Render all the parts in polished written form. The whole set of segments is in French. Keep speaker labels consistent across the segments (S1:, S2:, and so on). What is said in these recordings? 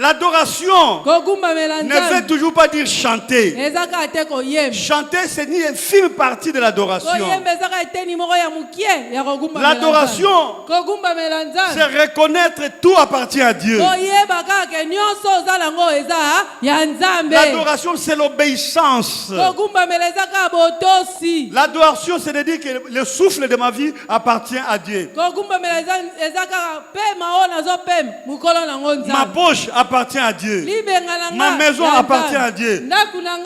S1: L'adoration ne veut toujours pas dire chanter. Chanter, c'est une infime partie de l'adoration. L'adoration, c'est reconnaître tout appartient à Dieu. L'adoration, c'est l'obéissance. L'adoration, c'est de dire que le souffle de ma vie appartient à Dieu. Ma poche appartient à Dieu. Ma maison appartient à Dieu.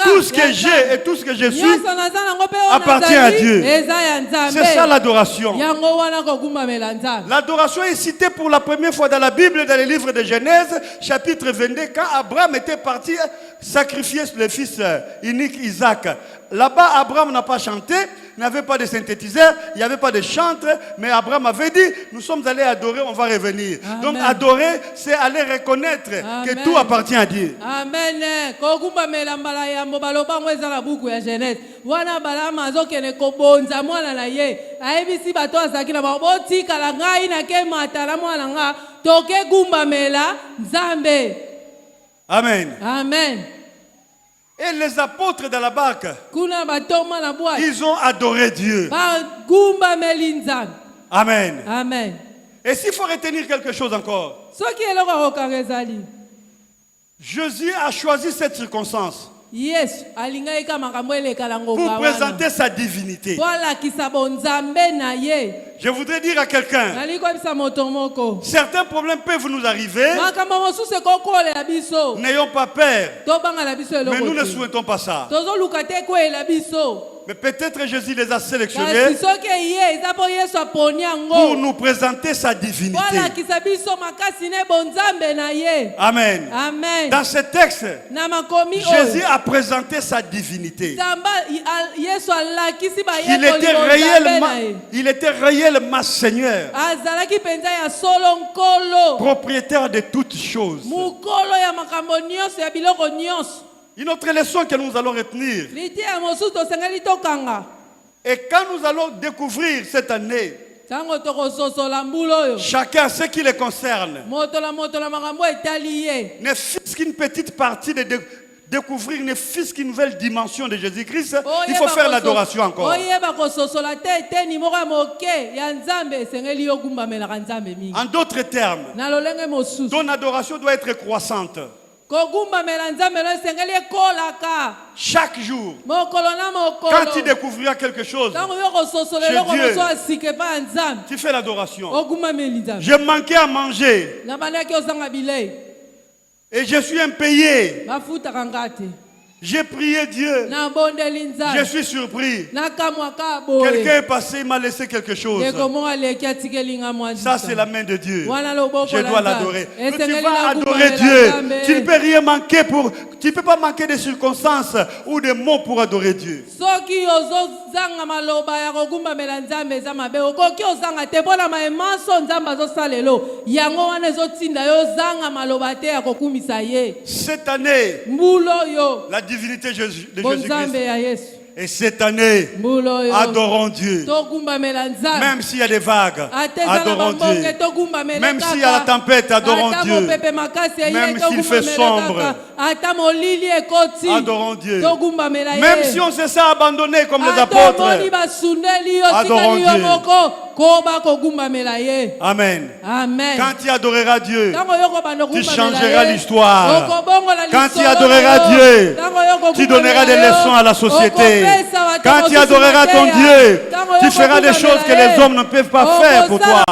S1: Tout ce que j'ai et tout ce que je suis appartient à Dieu. C'est ça l'adoration. L'adoration est citée pour la première fois dans la Bible, dans le livre de Genèse, chapitre 22, quand Abraham était parti sacrifier le fils unique Isaac. Là-bas, Abraham n'a pas chanté, n'avait pas de synthétiseur, il n'y avait pas de chantre, mais Abraham avait dit, nous sommes allés adorer, on va revenir. Amen. Donc adorer, c'est aller reconnaître que tout appartient à Dieu. Amen. Amen. Amen. Et les apôtres de la barque, ils ont adoré Dieu. Amen. Amen. Et s'il faut retenir quelque chose encore, Jésus a choisi cette circonstance pour présenter sa divinité. Je voudrais dire à quelqu'un, certains problèmes peuvent nous arriver. N'ayons pas peur. Mais nous ne souhaitons pas ça. Mais peut-être Jésus les a sélectionnés pour nous présenter sa divinité. Amen. Amen. Dans ce texte, Jésus a présenté sa divinité. Il était réellement Seigneur, propriétaire de toutes choses. Une autre leçon que nous allons retenir, et quand nous allons découvrir cette année, chacun ce qui le concerne, ne fût-ce qu'une petite partie de découvrir, ne fût-ce qu'une nouvelle dimension de Jésus-Christ, il faut faire l'adoration encore. En d'autres termes, ton adoration doit être croissante. Chaque jour, quand tu découvriras quelque chose chez Dieu, tu fais l'adoration. Je manquais à manger et je suis impayé. J'ai prié Dieu. Je suis surpris. Quelqu'un est passé, il m'a laissé quelque chose. Ça, c'est la main de Dieu. Je dois l'adorer. Quand tu vas adorer Dieu, tu ne peux rien manquer tu ne peux pas manquer de circonstances ou de mots pour adorer Dieu. Cette année, la divinité de Jésus-Christ. Et cette année, adorons Dieu. Même s'il y a des vagues, adorons Dieu. Même s'il y a la tempête, adorons Dieu. Même s'il fait sombre, adorons Dieu. Même si on se sent abandonné comme les apôtres, adorons Dieu. Amen. Amen. Quand tu adoreras Dieu, tu changeras l'histoire. Quand tu adoreras Dieu, tu donneras des leçons à la société. Quand tu adoreras ton Dieu, tu feras des choses que les hommes ne peuvent pas faire pour toi.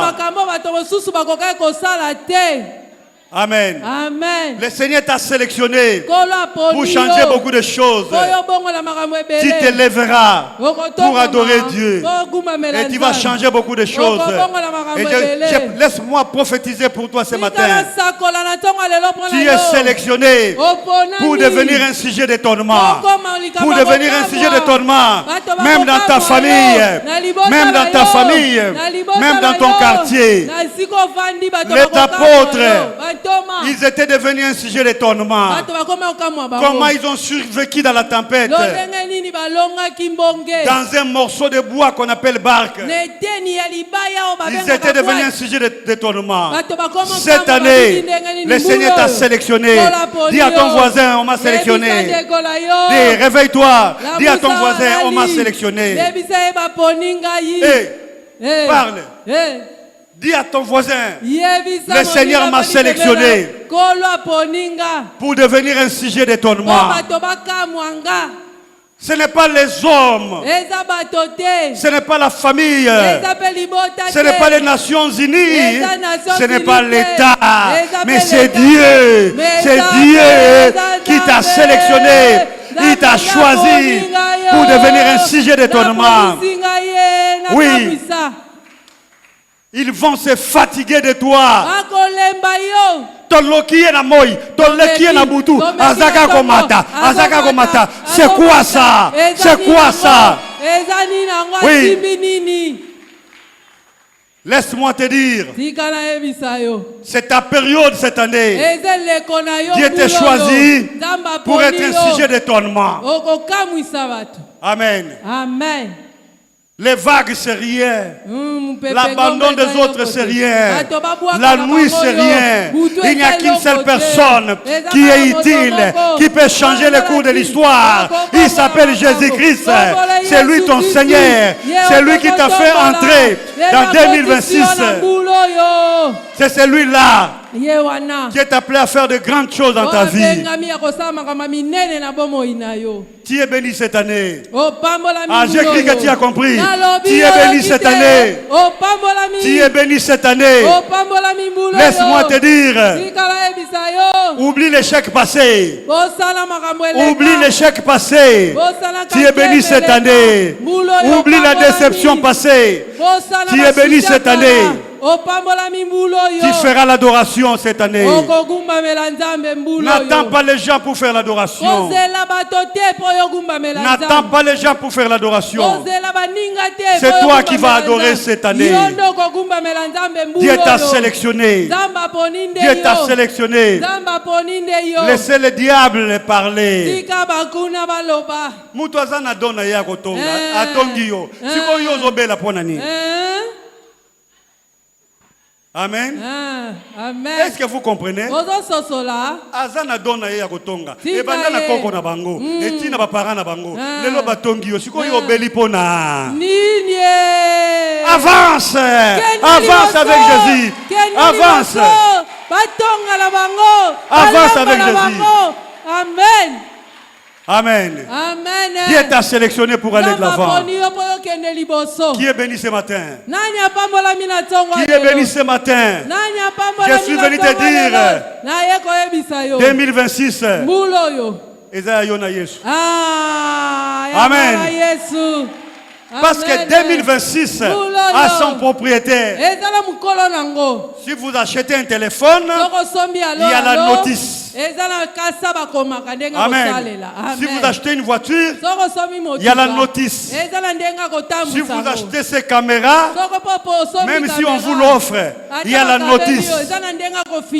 S1: Amen. Amen. Le Seigneur t'a sélectionné pour changer beaucoup de choses. Tu te lèveras pour adorer Dieu. Et tu vas changer beaucoup de choses. Et laisse-moi prophétiser pour toi ce matin. Tu es sélectionné pour devenir un sujet d'étonnement. Pour devenir un sujet d'étonnement. Même dans ta famille. Même dans ta famille. Même dans ton quartier. Les apôtres Ils étaient devenus un sujet d'étonnement. Comment ils ont survécu dans la tempête? Dans un morceau de bois qu'on appelle barque. Ils étaient devenus un sujet d'étonnement. Cette année, le Seigneur t'a sélectionné. Dis à ton voisin, on m'a sélectionné. Dis, réveille-toi. Dis à ton voisin, on m'a sélectionné. Parle. Dis à ton voisin, le Seigneur m'a sélectionné pour devenir un sujet d'étonnement. Ce n'est pas les hommes, ce n'est pas la famille, ce n'est pas les Nations Unies, ce n'est pas l'État, mais c'est Dieu qui t'a sélectionné, il t'a choisi pour devenir un sujet d'étonnement. Oui. Ils vont se fatiguer de toi. C'est quoi ça? C'est quoi ça? Oui. Laisse-moi te dire, c'est ta période cette année. Dieu t'a choisi pour être un sujet d'étonnement. Amen.
S2: Amen.
S1: Les vagues, c'est rien. L'abandon des autres, c'est rien. La nuit, c'est rien. Il n'y a qu'une seule personne qui est utile, qui peut changer le cours de l'histoire. Il s'appelle Jésus-Christ. C'est lui ton Seigneur. C'est lui qui t'a fait entrer dans 2026. C'est celui-là qui est appelé à faire de grandes choses dans ta vie. Tu es béni cette année. Ah, j'ai cru que tu as compris. Tu es béni cette année. Tu es béni cette année. Laisse-moi te dire. Oublie l'échec passé. Oublie l'échec passé. Tu es béni cette année. Oublie la déception passée. Tu es béni cette année. Tu feras l'adoration cette année. N'attends pas les gens pour faire l'adoration. N'attends pas les gens pour faire l'adoration. C'est toi qui vas adorer cette année. Dieu t'a sélectionné. Dieu t'a sélectionné. Laissez le diable parler. Amen.
S2: Amen.
S1: Est-ce que vous comprenez? Azana dona ya kotonga. E banda na koko na bango. E tina ba parents na bango. Lelo batongi yo siko yo beli pona. Avance. Avance avec Jésus. Avance. Avance avec Jésus.
S2: Amen.
S1: Amen.
S2: Amen.
S1: Dieu t'a sélectionné pour aller de l'avant. Qui est béni ce matin? Qui est béni ce matin? Je suis venu te dire 2026. Amen. Parce que 2026 a son propriétaire. Si vous achetez un téléphone, il y a la notice. Amen. Si vous achetez une voiture, il y a la notice. Si vous achetez ces caméras, même si on vous l'offre, il y a la notice.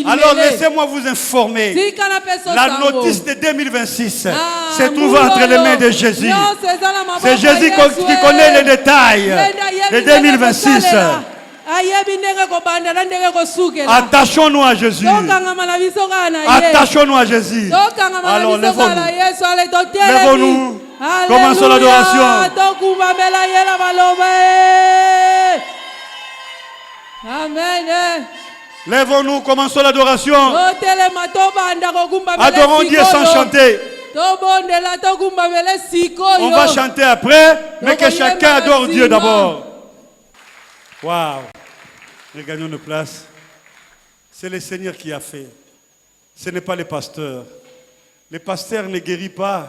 S1: Alors laissez-moi vous informer. La notice de 2026 se trouve entre les mains de Jésus. C'est Jésus qui connaît les détails de 2026. Attachons-nous à Jésus. Attachons-nous à Jésus. Alors lèvons-nous. Lèvons-nous. Commençons l'adoration.
S2: Amen.
S1: Lèvons-nous, commençons l'adoration. Adorons Dieu sans chanter. On va chanter après, mais que chacun adore Dieu d'abord. Waouh! Regagnons nos places. C'est le Seigneur qui a fait. Ce n'est pas le pasteur. Le pasteur ne guérit pas.